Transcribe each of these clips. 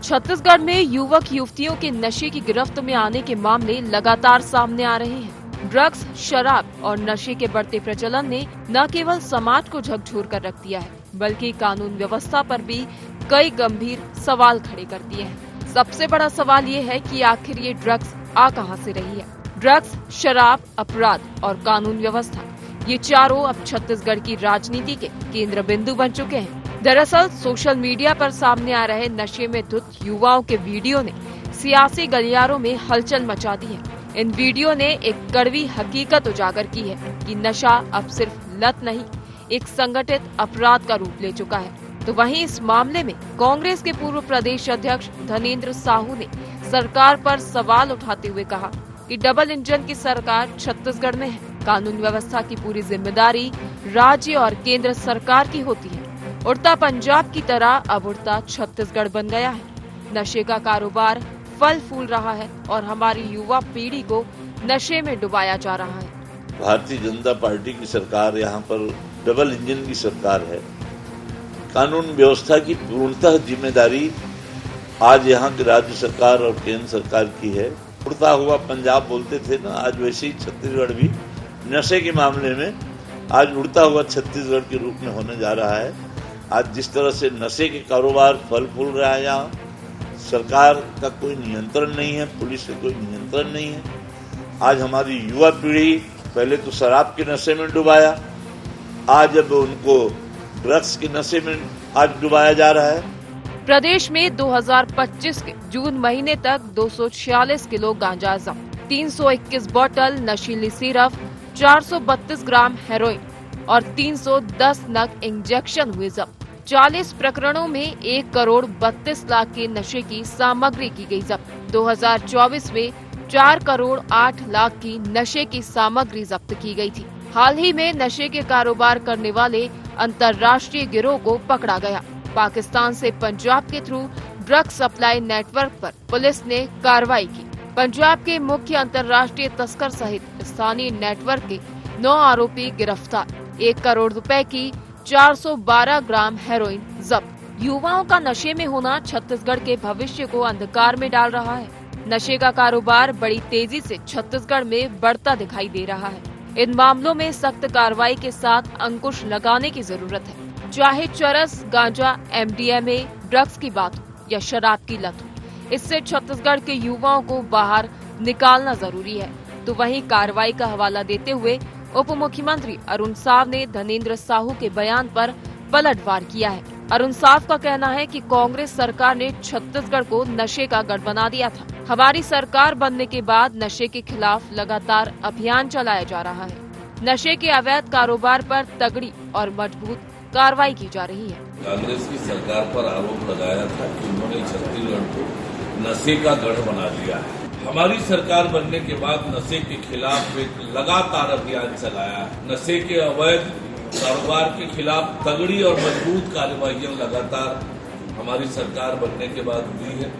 छत्तीसगढ़ में युवक युवतियों के नशे की गिरफ्त में आने के मामले लगातार सामने आ रहे हैं। ड्रग्स, शराब और नशे के बढ़ते प्रचलन ने न केवल समाज को झकझोर कर रख दिया है, बल्कि कानून व्यवस्था पर भी कई गंभीर सवाल खड़े कर दिए हैं। सबसे बड़ा सवाल ये है कि आखिर ये ड्रग्स आ कहां से रही है। ड्रग्स, शराब, अपराध और कानून व्यवस्था, ये चारों अब छत्तीसगढ़ की राजनीति के केंद्र बिंदु बन चुके हैं। दरअसल सोशल मीडिया पर सामने आ रहे नशे में धुत युवाओं के वीडियो ने सियासी गलियारों में हलचल मचा दी है। इन वीडियो ने एक कड़वी हकीकत उजागर की है कि नशा अब सिर्फ लत नहीं, एक संगठित अपराध का रूप ले चुका है। तो वहीं इस मामले में कांग्रेस के पूर्व प्रदेश अध्यक्ष धनेंद्र साहू ने सरकार पर सवाल उठाते हुए कहा कि डबल इंजन की सरकार छत्तीसगढ़ में है। कानून व्यवस्था की पूरी जिम्मेदारी राज्य और केंद्र सरकार की होती है। उड़ता पंजाब की तरह अब उड़ता छत्तीसगढ़ बन गया है। नशे का कारोबार फल फूल रहा है और हमारी युवा पीढ़ी को नशे में डुबाया जा रहा है। भारतीय जनता पार्टी की सरकार यहाँ पर डबल इंजन की सरकार है। कानून व्यवस्था की पूर्णतः जिम्मेदारी आज यहाँ की राज्य सरकार और केंद्र सरकार की है। उड़ता हुआ पंजाब बोलते थे ना, आज वैसे ही छत्तीसगढ़ भी नशे के मामले में आज उड़ता हुआ छत्तीसगढ़ के रूप में होने जा रहा है। आज जिस तरह से नशे के कारोबार फल फूल रहा है, यहाँ सरकार का कोई नियंत्रण नहीं है, पुलिस का कोई नियंत्रण नहीं है। आज हमारी युवा पीढ़ी पहले तो शराब के नशे में डुबाया, आज अब उनको ड्रग्स के नशे में आज डुबाया जा रहा है। प्रदेश में 2025 के जून महीने तक 246 किलो गांजा जब्त, 321 बोतल नशीली सिरप, 432 ग्राम हेरोइन और 310 नग इंजेक्शन हुए जब्त। 40 प्रकरणों में 1 करोड़ 32 लाख के नशे की सामग्री की गई जब्त। 2024 में 4 करोड़ 8 लाख की नशे की सामग्री जब्त की गई थी। हाल ही में नशे के कारोबार करने वाले अंतर्राष्ट्रीय गिरोह को पकड़ा गया। पाकिस्तान से पंजाब के थ्रू ड्रग सप्लाई नेटवर्क पर पुलिस ने कार्रवाई की। पंजाब के मुख्य अंतर्राष्ट्रीय तस्कर सहित स्थानीय नेटवर्क के 9 आरोपी गिरफ्तार। 1 करोड़ रुपए की 412 ग्राम हेरोइन जब्त। युवाओं का नशे में होना छत्तीसगढ़ के भविष्य को अंधकार में डाल रहा है। नशे का कारोबार बड़ी तेजी से छत्तीसगढ़ में बढ़ता दिखाई दे रहा है। इन मामलों में सख्त कार्रवाई के साथ अंकुश लगाने की जरूरत है। चाहे चरस, गांजा, MDMA, ड्रग्स की बात हो या शराब की लत हो, इससे छत्तीसगढ़ के युवाओं को बाहर निकालना जरूरी है। तो वहीं कार्रवाई का हवाला देते हुए उप मुख्यमंत्री अरुण साव ने धनेंद्र साहू के बयान पर पलटवार किया है। अरुण साव का कहना है कि कांग्रेस सरकार ने छत्तीसगढ़ को नशे का गढ़ बना दिया था। हमारी सरकार बनने के बाद नशे के खिलाफ लगातार अभियान चलाया जा रहा है। नशे के अवैध कारोबार पर तगड़ी और मजबूत कार्रवाई की जा रही है। कांग्रेस की सरकार पर आरोप लगाया था कि उन्होंने छत्तीसगढ़ को नशे का गढ़ बना दिया है। हमारी सरकार बनने के बाद नशे के खिलाफ एक लगातार अभियान चलाया है। नशे के अवैध कारोबार के खिलाफ तगड़ी और मजबूत कार्यवाहियां लगातार हमारी सरकार बनने के बाद हुई है।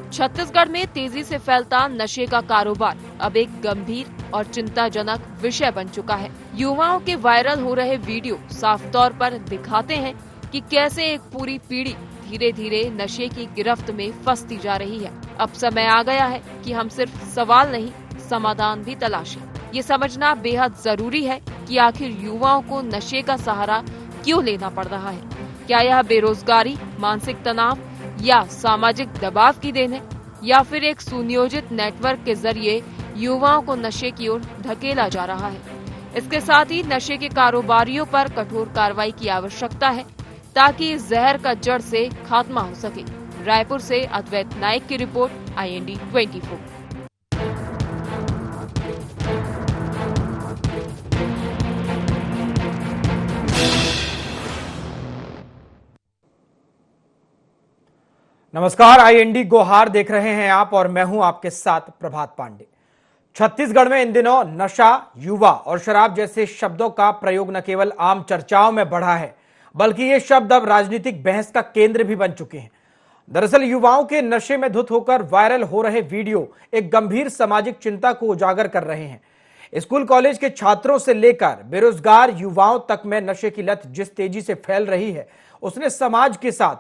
छत्तीसगढ़ में तेजी से फैलता नशे का कारोबार अब एक गंभीर और चिंताजनक विषय बन चुका है। युवाओं के वायरल हो रहे वीडियो साफ तौर पर दिखाते हैं कि कैसे एक पूरी पीढ़ी धीरे धीरे नशे की गिरफ्त में फंसती जा रही है। अब समय आ गया है कि हम सिर्फ सवाल नहीं, समाधान भी तलाशें। ये समझना बेहद जरूरी है कि आखिर युवाओं को नशे का सहारा क्यों लेना पड़ रहा है। क्या यह बेरोजगारी, मानसिक तनाव या सामाजिक दबाव की देन है, या फिर एक सुनियोजित नेटवर्क के जरिए युवाओं को नशे की ओर धकेला जा रहा है। इसके साथ ही नशे के कारोबारियों पर कठोर कार्रवाई की आवश्यकता है ताकि इस जहर का जड़ से खात्मा हो सके। रायपुर से अद्वैत नायक की रिपोर्ट, IND 24। नमस्कार, IND गोहार देख रहे हैं आप और मैं हूं आपके साथ प्रभात पांडे। छत्तीसगढ़ में इन दिनों नशा, युवा और शराब जैसे शब्दों का प्रयोग न केवल आम चर्चाओं में बढ़ा है, बल्कि ये शब्द अब राजनीतिक बहस का केंद्र भी बन चुके हैं। दरअसल युवाओं के नशे में धुत होकर वायरल हो रहे वीडियो एक गंभीर सामाजिक चिंता को उजागर कर रहे हैं। स्कूल कॉलेज के छात्रों से लेकर बेरोजगार युवाओं तक में नशे की लत जिस तेजी से फैल रही है, उसने समाज के साथ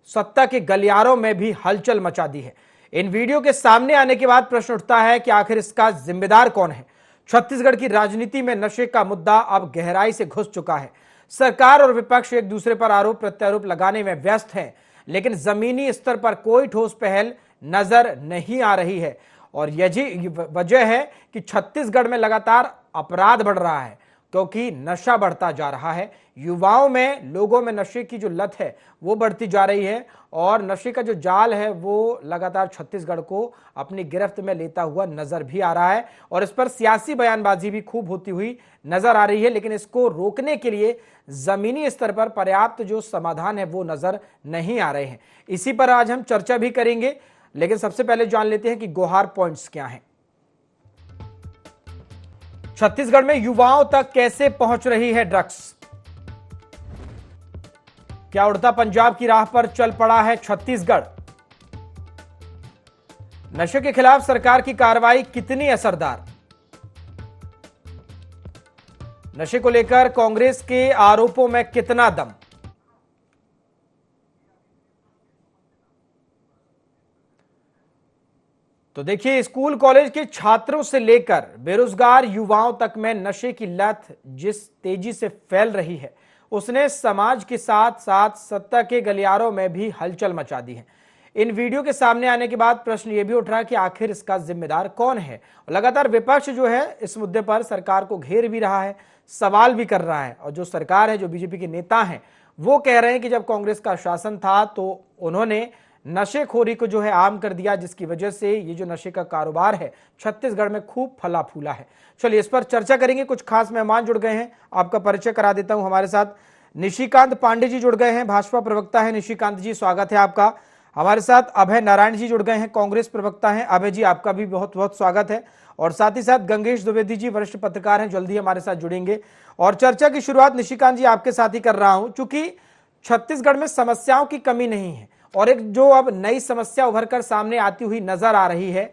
सत्ता के गलियारों में भी हलचल मचा दी है। इन वीडियो के सामने आने के बाद प्रश्न उठता है कि आखिर इसका जिम्मेदार कौन है। छत्तीसगढ़ की राजनीति में नशे का मुद्दा अब गहराई से घुस चुका है। सरकार और विपक्ष एक दूसरे पर आरोप प्रत्यारोप लगाने में व्यस्त हैं, लेकिन जमीनी स्तर पर कोई ठोस पहल नजर नहीं आ रही है। और यही वजह है कि छत्तीसगढ़ में लगातार अपराध बढ़ रहा है, क्योंकि नशा बढ़ता जा रहा है। युवाओं में, लोगों में नशे की जो लत है वो बढ़ती जा रही है और नशे का जो जाल है वो लगातार छत्तीसगढ़ को अपनी गिरफ्त में लेता हुआ नजर भी आ रहा है और इस पर सियासी बयानबाजी भी खूब होती हुई नजर आ रही है। लेकिन इसको रोकने के लिए जमीनी स्तर पर पर्याप्त जो समाधान है वो नजर नहीं आ रहे हैं। इसी पर आज हम चर्चा भी करेंगे, लेकिन सबसे पहले जान लेते हैं कि गुहार पॉइंट्स क्या हैं। छत्तीसगढ़ में युवाओं तक कैसे पहुंच रही है ड्रग्स? क्या उड़ता पंजाब की राह पर चल पड़ा है छत्तीसगढ़? नशे के खिलाफ सरकार की कार्रवाई कितनी असरदार? नशे को लेकर कांग्रेस के आरोपों में कितना दम? तो देखिए, स्कूल कॉलेज के छात्रों से लेकर बेरोजगार युवाओं तक में नशे की लत जिस तेजी से फैल रही है, उसने समाज के साथ साथ सत्ता के गलियारों में भी हलचल मचा दी है। इन वीडियो के सामने आने के बाद प्रश्न यह भी उठ रहा है कि आखिर इसका जिम्मेदार कौन है। लगातार विपक्ष जो है इस मुद्दे पर सरकार को घेर भी रहा है, सवाल भी कर रहा है। और जो सरकार है, जो बीजेपी के नेता हैं, वो कह रहे हैं कि जब कांग्रेस का शासन था तो उन्होंने नशेखोरी को जो है आम कर दिया, जिसकी वजह से ये जो नशे का कारोबार है छत्तीसगढ़ में खूब फला फूला है। चलिए इस पर चर्चा करेंगे। कुछ खास मेहमान जुड़ गए हैं, आपका परिचय करा देता हूं। हमारे साथ निशिकांत पांडे जी जुड़ गए हैं, भाजपा प्रवक्ता है। निशिकांत जी, स्वागत है आपका। हमारे साथ अभय नारायण जी जुड़ गए हैं, कांग्रेस प्रवक्ता हैं। अभय जी, आपका भी बहुत बहुत स्वागत है। और साथ ही साथ गंगेश द्विवेदी जी, वरिष्ठ पत्रकार हैं, जल्दी हमारे साथ जुड़ेंगे। और चर्चा की शुरुआत निशिकांत जी आपके साथ ही कर रहा हूं, चूंकि छत्तीसगढ़ में समस्याओं की कमी नहीं है और एक जो अब नई समस्या उभर कर सामने आती हुई नजर आ रही है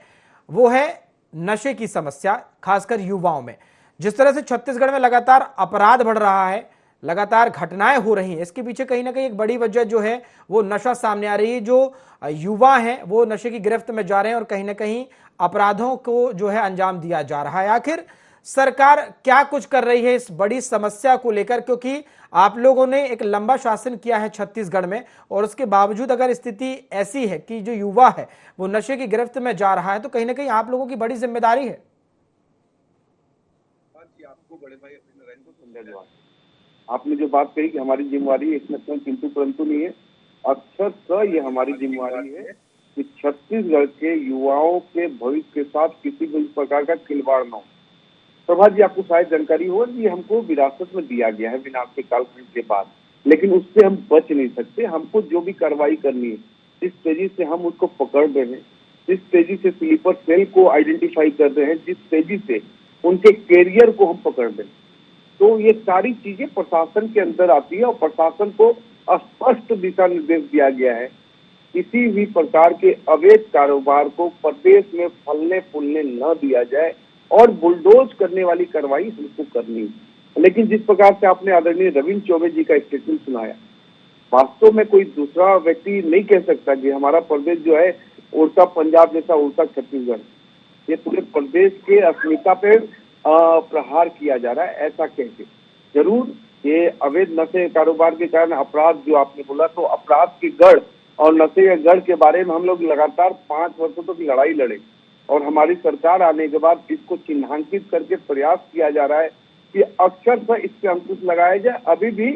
वो है नशे की समस्या, खासकर युवाओं में। जिस तरह से छत्तीसगढ़ में लगातार अपराध बढ़ रहा है, लगातार घटनाएं हो रही हैं, इसके पीछे कहीं ना कहीं एक बड़ी वजह जो है वो नशा सामने आ रही है। जो युवा हैं वो नशे की गिरफ्त में जा रहे हैं और कहीं ना कहीं अपराधों को जो है अंजाम दिया जा रहा है। आखिर सरकार क्या कुछ कर रही है इस बड़ी समस्या को लेकर? क्योंकि आप लोगों ने एक लंबा शासन किया है छत्तीसगढ़ में और उसके बावजूद अगर स्थिति ऐसी है कि जो युवा है वो नशे की गिरफ्त में जा रहा है, तो कहीं ना कहीं आप लोगों की बड़ी जिम्मेदारी है। आपको बड़े भाई नारायण को धन्यवाद। आपने जो बात कही कि हमारी जिम्मेवारी है, इसमें कोई किंतु परंतु नहीं है। अक्षरशः ये हमारी जिम्मेवारी है कि छत्तीसगढ़ के युवाओं के भविष्य के साथ किसी भी प्रकार का खिलवाड़ न हो। प्रभात जी, आपको शायद जानकारी हो कि हमको विरासत में दिया गया है विनाश कालखंड के बाद, लेकिन उससे हम बच नहीं सकते। हमको जो भी कार्रवाई करनी है, जिस तेजी से हम उसको पकड़ रहे हैं, जिस तेजी से स्लीपर सेल को आइडेंटिफाई कर रहे हैं, जिस तेजी से उनके कैरियर को हम पकड़ रहे हैं, तो ये सारी चीजें प्रशासन के अंदर आती है और प्रशासन को स्पष्ट दिशा निर्देश दिया गया है किसी भी प्रकार के अवैध कारोबार को प्रदेश में फलने फूलने न दिया जाए और बुलडोज करने वाली कार्रवाई हमको करनी है। लेकिन जिस प्रकार से आपने आदरणीय रविंद्र चौबे जी का स्टेटमेंट सुनाया, वास्तव में कोई दूसरा व्यक्ति नहीं कह सकता कि हमारा प्रदेश जो है उड़ता पंजाब जैसा उड़ता छत्तीसगढ़, ये पूरे प्रदेश के अस्मिता पे प्रहार किया जा रहा है ऐसा कहते। जरूर ये अवैध नशे कारोबार के कारण अपराध जो आपने बोला, तो अपराध की गढ़ और नशे के गढ़ के बारे में हम लोग लगातार 5 वर्षों तक लड़ाई लड़े और हमारी सरकार आने के बाद इसको चिन्हांकित करके प्रयास किया जा रहा है कि अक्षरशः इस पे अंकुश लगाया जाए। अभी भी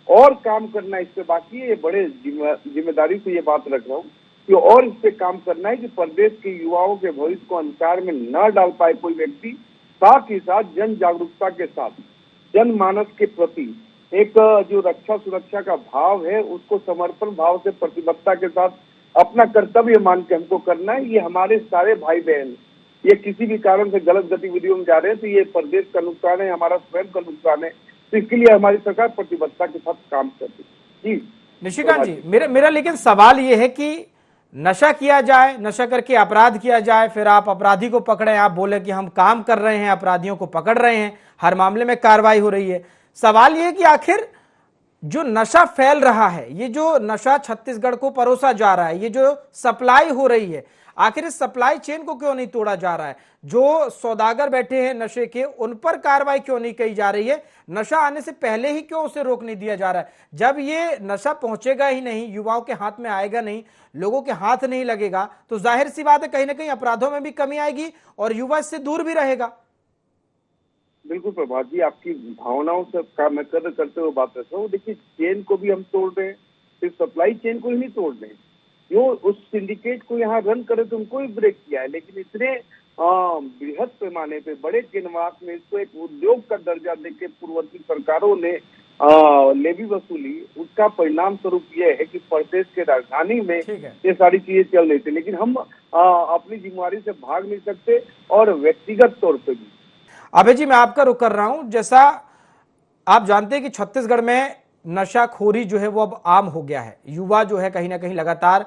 और काम करना इस पे बाकी है। ये बड़े जिम्मेदारी से ये बात रख रहा हूँ कि और इस पे काम करना है कि प्रदेश के युवाओं के भविष्य को अंधकार में न डाल पाए कोई व्यक्ति। साथ ही साथ जन जागरूकता के साथ जनमानस के प्रति एक जो रक्षा सुरक्षा का भाव है उसको समर्पण भाव से प्रतिबद्धता के साथ अपना कर्तव्य मान के हमको करना है। ये हमारे सारे भाई बहन ये किसी भी कारण से गलत गतिविधियों में जा रहे हैं तो ये प्रदेश का नुकसान है, हमारा स्वयं का नुकसान है। तो इसके लिए हमारी सरकार प्रतिबद्धता के साथ काम करती है। जी निशिकांत जी, मेरा लेकिन सवाल ये है कि नशा किया जाए, नशा करके अपराध किया जाए, फिर आप अपराधी को पकड़े, आप बोले कि हम काम कर रहे हैं, अपराधियों को पकड़ रहे हैं, हर मामले में कार्रवाई हो रही है। सवाल ये है कि आखिर जो नशा फैल रहा है, ये जो नशा छत्तीसगढ़ को परोसा जा रहा है, ये जो सप्लाई हो रही है, आखिर इस सप्लाई चेन को क्यों नहीं तोड़ा जा रहा है? जो सौदागर बैठे हैं नशे के, उन पर कार्रवाई क्यों नहीं की जा रही है? नशा आने से पहले ही क्यों उसे रोक नहीं दिया जा रहा है? जब ये नशा पहुंचेगा ही नहीं, युवाओं के हाथ में आएगा नहीं, लोगों के हाथ नहीं लगेगा, तो जाहिर सी बात है कहीं ना कहीं अपराधों में भी कमी आएगी और युवा इससे दूर भी रहेगा। बिल्कुल प्रभात जी, आपकी भावनाओं से का मैं कदर करते हुए बात करता हूँ। देखिए, चेन को भी हम तोड़ रहे हैं, सिर्फ सप्लाई चेन को ही नहीं तोड़ रहे हैं। जो उस सिंडिकेट को यहाँ रन करे तो उनको ही ब्रेक किया है, लेकिन इतने बृहद पैमाने पे बड़े कैनवास में इसको एक उद्योग का दर्जा देके पूर्ववर्ती सरकारों ने लेवी वसूली, उसका परिणाम स्वरूप यह है कि प्रदेश के राजधानी में ये सारी चीजें चल रही थी। लेकिन हम अपनी जिम्मेदारी से भाग नहीं सकते और व्यक्तिगत तौर पर भी। अभय जी, मैं आपका रुख कर रहा हूं। जैसा आप जानते हैं कि छत्तीसगढ़ में नशाखोरी जो है वो अब आम हो गया है। युवा जो है कहीं ना कहीं लगातार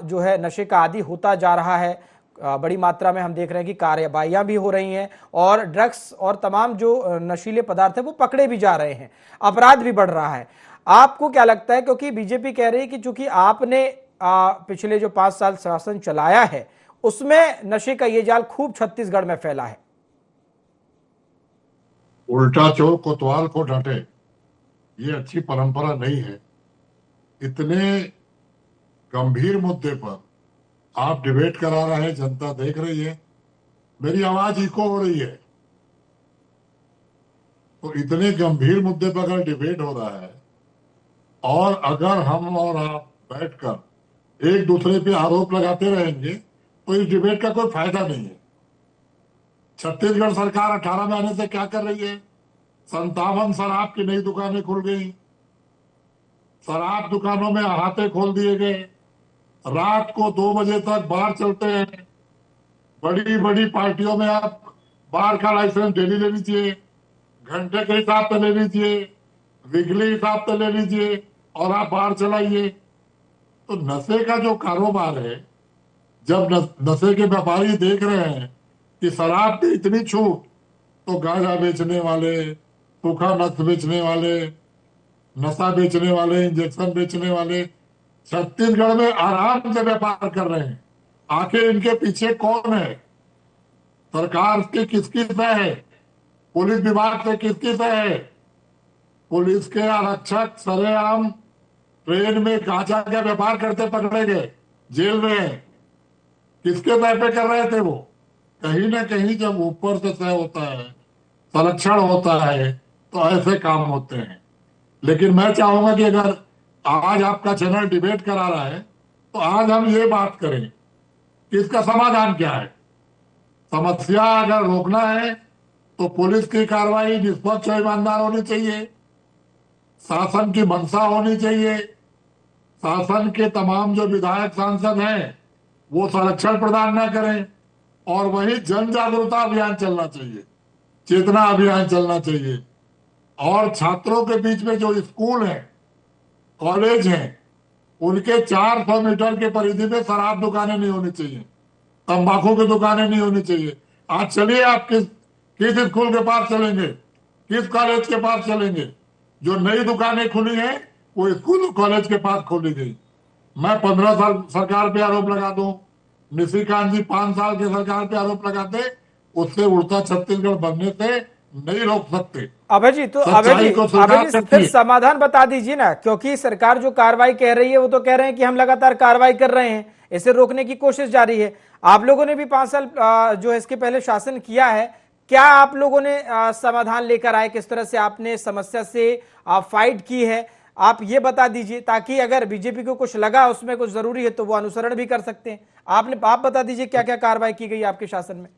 जो है नशे का आदी होता जा रहा है। बड़ी मात्रा में हम देख रहे हैं कि कार्रवाइयां भी हो रही हैं और ड्रग्स और तमाम जो नशीले पदार्थ है वो पकड़े भी जा रहे हैं, अपराध भी बढ़ रहा है। आपको क्या लगता है, क्योंकि बीजेपी कह रही है कि चूंकि आपने पिछले जो 5 साल शासन चलाया है उसमें नशे का ये जाल खूब छत्तीसगढ़ में फैला है। उल्टा चोर कोतवाल को डांटे, ये अच्छी परंपरा नहीं है। इतने गंभीर मुद्दे पर आप डिबेट करा रहे हैं, जनता देख रही है, मेरी आवाज इको हो रही है। तो इतने गंभीर मुद्दे पर अगर डिबेट हो रहा है और अगर हम और आप बैठकर एक दूसरे पे आरोप लगाते रहेंगे तो इस डिबेट का कोई फायदा नहीं है। छत्तीसगढ़ सरकार 18 में आने से क्या कर रही है? 57 शराब की नई दुकानें खुल गई, शराब दुकानों में अहाते खोल दिए गए, रात को 2 बजे तक बार चलते हैं। बड़ी बड़ी पार्टियों में आप बार का लाइसेंस डेली ले लीजिए, घंटे के हिसाब से ले लीजिए, वीकली हिसाब से ले लीजिए और आप बार चलाइए। तो नशे का जो कारोबार है, जब नशे के व्यापारी देख रहे हैं कि शराब की इतनी छूट, तो गांजा बेचने वाले, सूखा नक्श बेचने वाले, नशा बेचने वाले, इंजेक्शन बेचने वाले छत्तीसगढ़ में आराम से व्यापार कर रहे हैं। आखिर इनके पीछे कौन है? सरकार की किसकी तय है? पुलिस विभाग से किसकी तय है? पुलिस के आरक्षक सरेआम ट्रेन में गांजा का व्यापार करते पकड़े गए, जेल में। किसके तय पे कर रहे थे वो? कहीं ना कहीं जब ऊपर से तय होता है, संरक्षण होता है, तो ऐसे काम होते हैं। लेकिन मैं चाहूंगा कि अगर आज आपका चैनल डिबेट करा रहा है तो आज हम ये बात करें कि इसका समाधान क्या है। समस्या अगर रोकना है तो पुलिस की कार्रवाई निष्पक्ष और ईमानदार होनी चाहिए, शासन की मंशा होनी चाहिए, शासन के तमाम जो विधायक सांसद हैं वो संरक्षण प्रदान न करें, और वही जन जागरूकता अभियान चलना चाहिए, चेतना अभियान चलना चाहिए। और छात्रों के बीच में जो स्कूल है, कॉलेज हैं, उनके 400 मीटर के परिधि में शराब दुकानें नहीं होनी चाहिए, तंबाकू की दुकानें नहीं होनी चाहिए। आज चलिए, आप किस स्कूल के पास चलेंगे, किस कॉलेज के पास चलेंगे? जो नई दुकानें खुली हैं वो स्कूल कॉलेज के पास खोली गई। मैं 15 साल सरकार पे आरोप लगा दूं, निशिकांत जी 5 साल के सरकार पे आरोप लगाते, उससे उड़ता छत्तीसगढ़ बनने से नहीं रोक सकते। अभय जी, तो अभय जी फिर समाधान बता दीजिए ना, क्योंकि सरकार जो कार्रवाई कह रही है वो तो कह रहे हैं कि हम लगातार कार्रवाई कर रहे हैं, इसे रोकने की कोशिश जारी है। आप लोगों ने भी 5 साल जो है इसके पहले शासन किया है, क्या आप लोगों ने समाधान लेकर आए? किस तरह से आपने समस्या से फाइट की है, आप ये बता दीजिए, ताकि अगर बीजेपी को कुछ लगा उसमें कुछ जरूरी है तो वो अनुसरण भी कर सकते हैं। आप बता दीजिए क्या क्या कार्रवाई की गई आपके शासन में।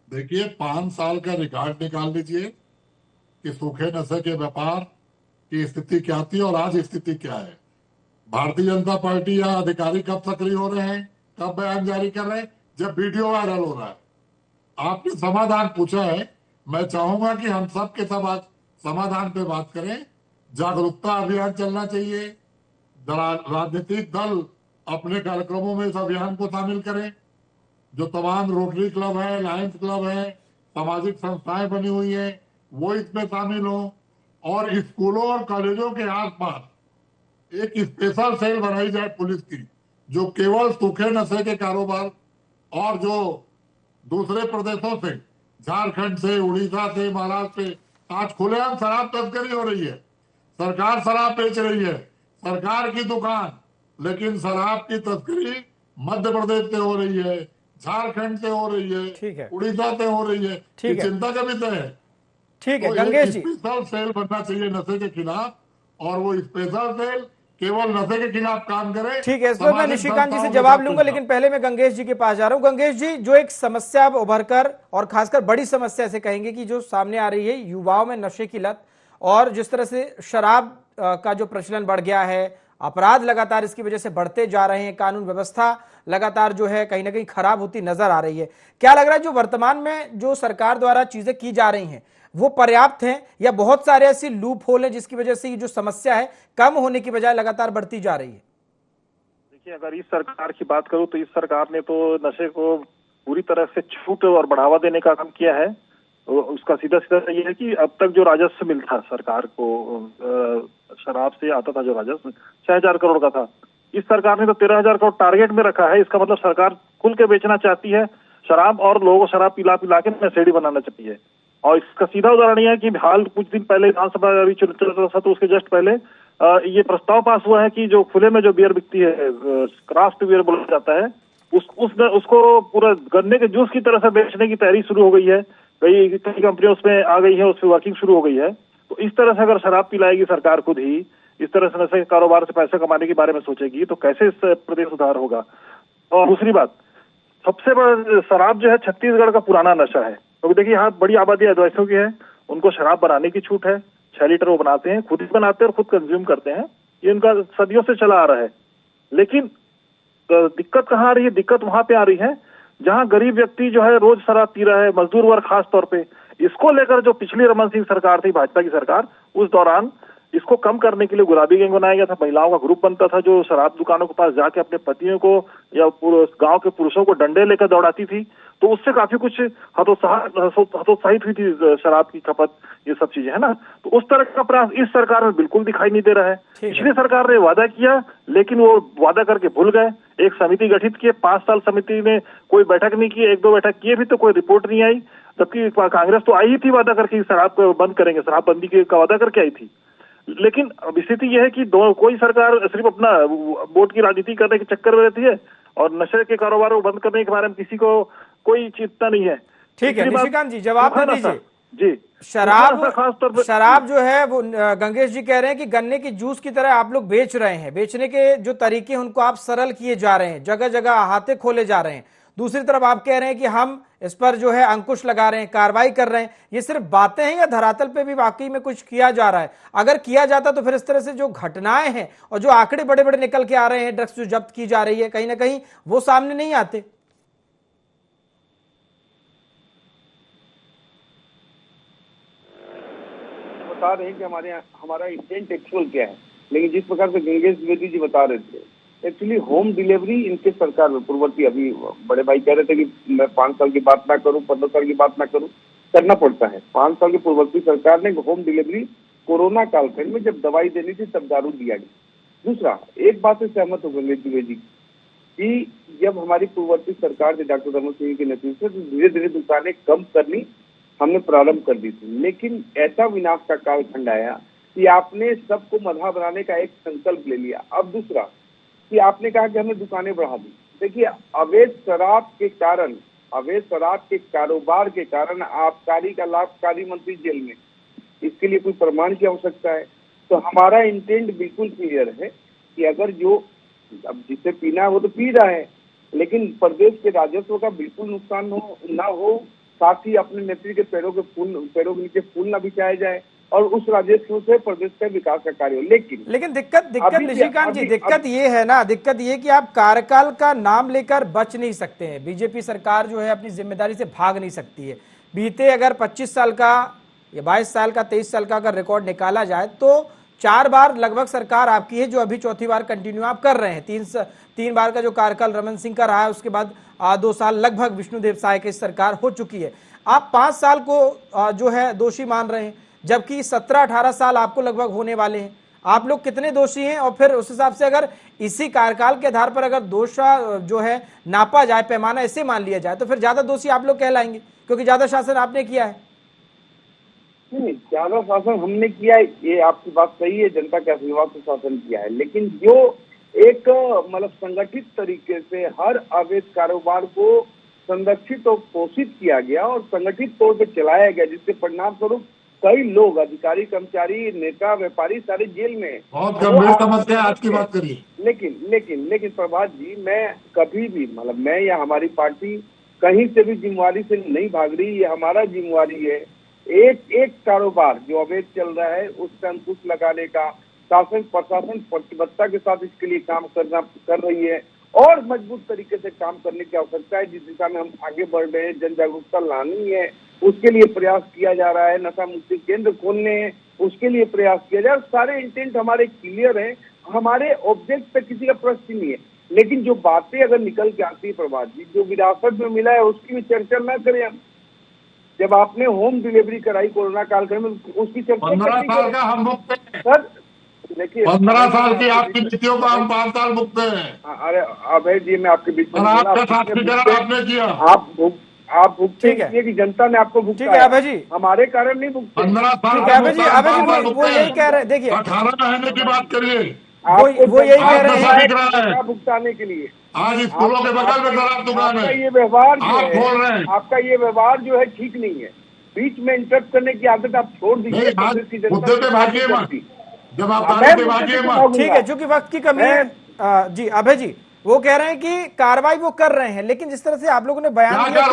देखिए, 5 साल का रिकॉर्ड निकाल लीजिए कि सूखे नशे के व्यापार की स्थिति क्या थी और आज स्थिति क्या है। भारतीय जनता पार्टी या अधिकारी कब सक्रिय हो रहे हैं, कब बयान जारी कर रहे हैं? जब वीडियो वायरल हो रहा है। आपने समाधान पूछा है, मैं चाहूंगा कि हम सब के सब आज समाधान पे बात करें। जागरूकता अभियान चलना चाहिए, राजनीतिक दल अपने कार्यक्रमों में इस अभियान को शामिल करें। जो तमाम रोटरी क्लब है, लायंस क्लब है, सामाजिक संस्थाएं बनी हुई है, वो इसमें शामिल हो। और स्कूलों और कॉलेजों के आसपास एक स्पेशल सेल बनाई जाए पुलिस की, जो केवल सूखे नशे के कारोबार और जो दूसरे प्रदेशों से, झारखंड से, उड़ीसा से, महाराष्ट्र से आज खुलेआम शराब तस्करी हो रही है। सरकार शराब बेच रही है, सरकार की दुकान, लेकिन शराब की तस्करी मध्य प्रदेश से हो रही है, झारखंड से हो रही ठीक है। है, उड़ीसा से हो रही है। ठीक ये है। चिंता का विषय है। ठीक है तो गंगेश एक जी, स्पेशल सेल बनना चाहिए नशे के खिलाफ, और वो स्पेशल सेल केवल नशे के खिलाफ काम करे। ठीक है, इस पर मैं सामाजिक निशिकांत जी से संस्थाओं के जवाब साथ लूंगा, मिलकर। लेकिन पहले मैं गंगेश जी के पास जा रहा हूं। गंगेश जी, जो एक समस्या अब उभर कर और खासकर बड़ी समस्या से कहेंगे कि जो सामने आ रही है युवाओं में नशे की लत, और जिस तरह से शराब का जो प्रचलन बढ़ गया है, अपराध लगातार इसकी वजह से बढ़ते जा रहे हैं, कानून व्यवस्था लगातार जो है कहीं ना कहीं खराब होती नजर आ रही है। क्या लग रहा है जो वर्तमान में जो सरकार द्वारा चीजें की जा रही हैं वो पर्याप्त हैं, या बहुत सारे ऐसी लूप होल हैं जिसकी वजह से ये जो समस्या है कम होने की बजाय लगातार बढ़ती जा रही है? देखिए, अगर इस सरकार की बात करूं तो इस सरकार ने तो नशे को पूरी तरह से छूट और बढ़ावा देने का काम किया है। उसका सीधा सीधा ये है कि अब तक जो राजस्व मिलता सरकार को, शराब से आता था जो राजस्व 6,000 करोड़ का था, इस सरकार ने तो 13,000 करोड़ टारगेट में रखा है। इसका मतलब सरकार खुल के बेचना चाहती है शराब, और लोगों को शराब पिला पिला के नशेड़ी बनाना चाहती है। और इसका सीधा उदाहरण यह है कि हाल कुछ दिन पहले विधानसभा अभी चल रहा था, तो उसके जस्ट पहले ये प्रस्ताव पास हुआ है कि जो खुले में जो बियर बिकती है, क्राफ्ट बियर बोला जाता है, उसको पूरा गन्ने के जूस की तरह से बेचने की तैयारी शुरू हो गई है। कई कंपनियां उसमें आ गई है, उस पर वर्किंग शुरू हो गई है। तो इस तरह से अगर शराब पिलाएगी सरकार खुद ही, इस तरह से नशे के कारोबार से पैसे कमाने के बारे में सोचेगी, तो कैसे इस प्रदेश सुधार होगा। और दूसरी बात, सबसे बड़ा शराब जो है छत्तीसगढ़ का पुराना नशा है, क्योंकि देखिए यहाँ बड़ी आबादी आदिवासियों की है, उनको शराब बनाने की छूट है। 6 लीटर वो बनाते हैं, खुद ही बनाते हैं और खुद कंज्यूम करते हैं। ये उनका सदियों से चला आ रहा है। लेकिन दिक्कत कहाँ आ रही है? दिक्कत वहां पे आ रही है जहां गरीब व्यक्ति जो है रोज शराब पी रहा है, मजदूर वर्ग खास तौर पे। इसको लेकर जो पिछली रमन सिंह सरकार थी, भाजपा की सरकार, उस दौरान इसको कम करने के लिए गुलाबी गैंग बनाया गया था। महिलाओं का ग्रुप बनता था जो शराब दुकानों के पास जाके अपने पतियों को या गांव के पुरुषों को डंडे लेकर दौड़ाती थी। तो उससे काफी कुछ हतोत्साहित हुई थी शराब की खपत, ये सब चीजें है ना। तो उस तरह का प्रयास इस सरकार में बिल्कुल दिखाई नहीं दे रहा है। पिछली सरकार ने वादा किया, लेकिन वो वादा करके भूल गए। एक समिति गठित किए, 5 साल समिति ने कोई बैठक नहीं की, 1-2 बैठक किए भी तो कोई रिपोर्ट नहीं आई। जबकि कांग्रेस तो आई ही थी वादा करके शराब को बंद करेंगे, शराबबंदी का वादा करके आई थी। लेकिन अब स्थिति यह है कि कोई सरकार सिर्फ अपना वोट की राजनीति करने के चक्कर में रहती है, और नशे के कारोबार को बंद करने के बारे में किसी को कोई चिंता नहीं है। ठीक है निशिकांत जी, जवाब तो दीजिए जी। शराब जो है वो गंगेश जी कह रहे हैं कि गन्ने की जूस की तरह आप लोग बेच रहे हैं, बेचने के जो तरीके हैं उनको आप सरल किए जा रहे हैं, जगह जगह अहाते खोले जा रहे हैं। दूसरी तरफ आप कह रहे हैं कि हम इस पर जो है अंकुश लगा रहे हैं, कार्रवाई कर रहे हैं। ये सिर्फ बातें हैं या धरातल पे भी वाकई में कुछ किया जा रहा है? अगर किया जाता तो फिर इस तरह से जो घटनाएं हैं और जो आंकड़े बड़े बड़े निकल के आ रहे हैं, ड्रग्स जो जब्त की जा रही है, कहीं ना कहीं वो सामने नहीं आते। बता रहे हैं कि हमारा इंटेंट एक्चुअल क्या है, लेकिन जिस प्रकार से गंगेश द्विवेदी जी बता रहे थे, एक्चुअली होम डिलीवरी इनके सरकार में पूर्ववर्ती, अभी बड़े भाई कह रहे थे कि मैं 5 साल की बात ना करूं, 15 साल की बात ना करूं, करना पड़ता है। 5 साल की पूर्ववर्ती सरकार ने होम डिलीवरी कोरोना कालखंड में जब दवाई देनी थी तब दारू दिया गया। दूसरा, एक बात से सहमत हो गंगेश द्विवेदी कि जब हमारी पूर्ववर्ती सरकार थी डॉक्टर रमन सिंह के नेतृत्व से, तो धीरे धीरे दुकानें कम करनी हमने प्रारंभ कर दी थी। लेकिन ऐसा विनाश का कालखंड आया कि आपने सबको मधा बनाने का एक संकल्प ले लिया। अब दूसरा कि आपने कहा कि हमने दुकानें बढ़ा दी। देखिए, अवैध शराब के कारण, अवैध शराब के कारोबार के कारण आबकारी का लाभकारी मंत्री जेल में, इसके लिए कोई प्रमाण की आवश्यकता है? तो हमारा इंटेंट बिल्कुल क्लियर है कि अगर जो अब जिसे पीना है वो तो पी रहा है, लेकिन प्रदेश के राजस्व का बिल्कुल नुकसान ना हो, साथ ही अपने नेत्री के पैरों के नीचे फूल न बिछाया जाए, और उस राजस्व से प्रदेश का विकास का कार्य हो। लेकिन दिक्कत निशिकांत जी, दिक्कत ये है ना, दिक्कत ये कि आप कार्यकाल का नाम लेकर बच नहीं सकते हैं। बीजेपी सरकार जो है अपनी जिम्मेदारी से भाग नहीं सकती है। बीते अगर 25 साल का या 22 साल का, 23 साल का अगर रिकॉर्ड निकाला जाए तो 4 बार लगभग सरकार आपकी है, जो अभी चौथी बार कंटिन्यू आप कर रहे हैं। 3 बार का जो कार्यकाल रमन सिंह का रहा है, उसके बाद 2 साल लगभग विष्णुदेव साय की सरकार हो चुकी है। आप 5 साल को जो है दोषी मान रहे हैं, जबकि 17-18 साल आपको लगभग होने वाले हैं। आप लोग कितने दोषी हैं? और फिर उस हिसाब से अगर इसी कार्यकाल के आधार पर अगर दोष जो है नापा जाए, पैमाना ऐसे मान लिया जाए, तो फिर ज्यादा दोषी आप लोग कहलाएंगे, क्योंकि ज्यादा शासन आपने किया है। नहीं, ज्यादा शासन हमने किया है, ये आपकी बात सही है, जनता के आशीर्वाद से शासन किया है, लेकिन जो एक मतलब संगठित तरीके से हर अवैध कारोबार को संरक्षित और पोषित किया गया और संगठित तौर पर चलाया गया, जिसके परिणाम स्वरूप कई लोग, अधिकारी, कर्मचारी, नेता, व्यापारी सारे जेल में हैं। बहुत गंभीर समस्या आज की बात करिए। लेकिन प्रभात जी, मैं कभी भी मतलब मैं या हमारी पार्टी कहीं से भी जिम्मेवारी से नहीं भाग रही, ये हमारा जिम्मेवारी है। एक कारोबार जो अवैध चल रहा है उस पर अंकुश लगाने का शासन प्रशासन प्रतिबद्धता के साथ इसके लिए काम कर रही है और मजबूत तरीके से काम करने की आवश्यकता है। जिस दिशा में हम आगे बढ़ रहे हैं, जन जागरूकता लानी है, उसके लिए प्रयास किया जा रहा है। नशा मुक्ति केंद्र खोलने हैं, उसके लिए प्रयास किया जा रहा है। सारे इंटेंट हमारे क्लियर हैं, हमारे ऑब्जेक्ट पे किसी का प्रश्न नहीं है। लेकिन जो बातें अगर निकल के आती है प्रभात जी, जो विरासत में मिला है उसकी भी चर्चा न करें हम। जब आपने होम डिलीवरी कराई कोरोना कालखंड में, उसकी चर्चा 15 साल का हम मुक्त हैं सर। देखिए, 15 साल की आपकी नीतियों को हम 5 साल मुक्त हैं। अरे अभय जी, मैं आपके बीच में आपने किया, आप भुगते हैं कि जनता ने आपको भुगता है अभय जी, हमारे कारण नहीं भुगते। 15 साल अभय जी वो यही कह रहे हैं। देखिए 18 महीने की बात करिए, वो यही कह रहे हैं भुगताने के लिए। आज स्कूलों के बगल में शराब दुकान है, ये व्यवहार आप बोल रहे हैं, आपका ये व्यवहार जो है ठीक नहीं है। बीच में इंटरप्ट करने की आदत आप छोड़ दीजिए। मुद्दे पे भागिए मत, जब आप ठीक है, चूंकि वक्त की कमी है। जी अभय जी, वो कह रहे हैं कि कार्रवाई वो कर रहे हैं, लेकिन जिस तरह से आप लोगों ने बयान दिया,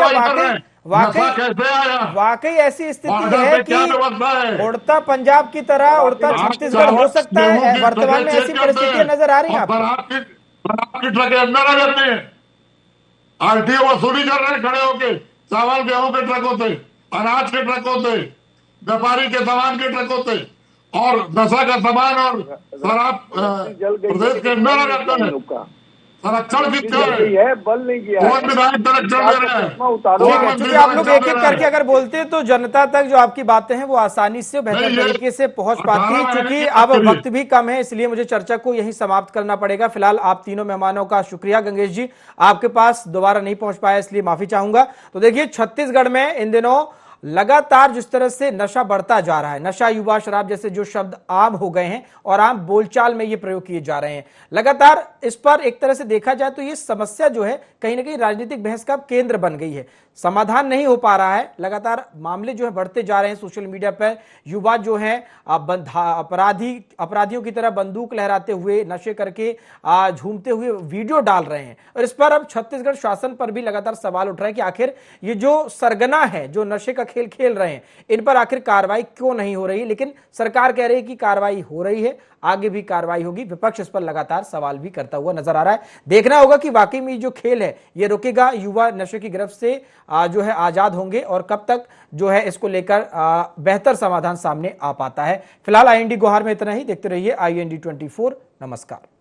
वाकई ऐसी स्थिति है कि उड़ता पंजाब की तरह उड़ता छत्तीसगढ़ हो सकता है? वर्तमान में ऐसी परिस्थितियां नजर आ रही हैं आपको? की ट्रकें अंदर आ जाती हैं, आरटीओ वसूली कर रहे हैं खड़े होके, चावल गेहूं के ट्रक होते, अनाज के ट्रक होते, व्यापारी के सामान के ट्रक होते, और नशा का सामान और शराब प्रदेश के अंदर आ जाता है। संरक्षण कितना है, बल नहीं किया कौन विधायक संरक्षण दे रहे हैं? क्योंकि आप लोग एक एक करके अगर बोलते हैं तो जनता तक जो आपकी बातें हैं वो आसानी से बेहतर तरीके से पहुंच पाती है। क्योंकि अब वक्त भी कम है, इसलिए मुझे चर्चा को यहीं समाप्त करना पड़ेगा। फिलहाल आप तीनों मेहमानों का शुक्रिया। गंगेश जी, आपके पास दोबारा नहीं पहुंच पाया, इसलिए माफी चाहूंगा। तो देखिए, छत्तीसगढ़ में इन दिनों लगातार जिस तरह से नशा बढ़ता जा रहा है, नशा, युवा, शराब जैसे जो शब्द आम हो गए हैं और आम बोलचाल में ये प्रयोग किए जा रहे हैं, लगातार इस पर एक तरह से देखा जाए तो ये समस्या जो है कहीं ना कहीं राजनीतिक बहस का केंद्र बन गई है। समाधान नहीं हो पा रहा है, लगातार मामले जो है बढ़ते जा रहे हैं। सोशल मीडिया पर युवा जो है अपराधियों की तरह बंदूक लहराते हुए, नशे करके झूमते हुए वीडियो डाल रहे हैं, और इस पर अब छत्तीसगढ़ शासन पर भी लगातार सवाल उठ रहा है कि आखिर ये जो सरगना है, जो नशे का खेल खेल रहे हैं, इन पर आखिर कार्रवाई क्यों नहीं हो रही। लेकिन सरकार कह रही है कि कार्रवाई हो रही है, आगे भी कार्रवाई होगी। विपक्ष इस पर लगातार सवाल भी करता हुआ नजर आ रहा है। देखना होगा कि वाकई में जो खेल है ये रुकेगा, युवा नशे की गिरफ्त से जो है आजाद होंगे, और कब तक जो है इसको लेकर बेहतर समाधान सामने आ पाता है। फिलहाल IND गुहार में इतना ही। देखते रहिए IND 24। नमस्कार।